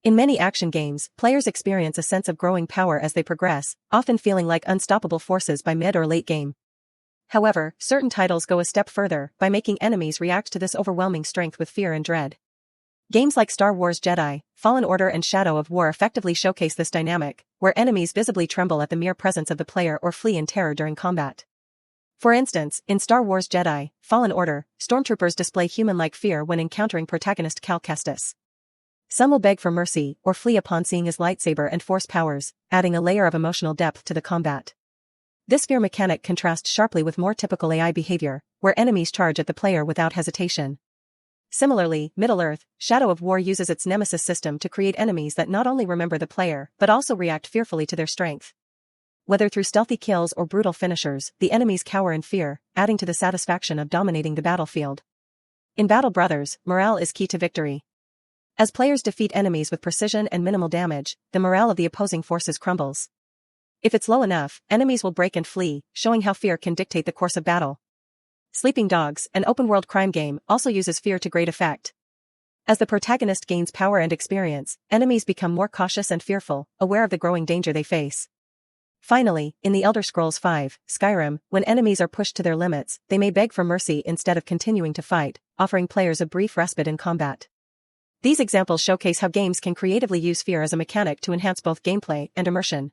In many action games, players experience a sense of growing power as they progress, often feeling like unstoppable forces by mid or late game. However, certain titles go a step further by making enemies react to this overwhelming strength with fear and dread. Games like Star Wars Jedi, Fallen Order and Shadow of War effectively showcase this dynamic, where enemies visibly tremble at the mere presence of the player or flee in terror during combat. For instance, in Star Wars Jedi, Fallen Order, stormtroopers display human-like fear when encountering protagonist Cal Kestis. Some will beg for mercy or flee upon seeing his lightsaber and force powers, adding a layer of emotional depth to the combat. This fear mechanic contrasts sharply with more typical AI behavior, where enemies charge at the player without hesitation. Similarly, Middle-earth, Shadow of War uses its Nemesis system to create enemies that not only remember the player but also react fearfully to their strength. Whether through stealthy kills or brutal finishers, the enemies cower in fear, adding to the satisfaction of dominating the battlefield. In Battle Brothers, morale is key to victory. As players defeat enemies with precision and minimal damage, the morale of the opposing forces crumbles. If it's low enough, enemies will break and flee, showing how fear can dictate the course of battle. Sleeping Dogs, an open-world crime game, also uses fear to great effect. As the protagonist gains power and experience, enemies become more cautious and fearful, aware of the growing danger they face. Finally, in The Elder Scrolls V, Skyrim, when enemies are pushed to their limits, they may beg for mercy instead of continuing to fight, offering players a brief respite in combat. These examples showcase how games can creatively use fear as a mechanic to enhance both gameplay and immersion.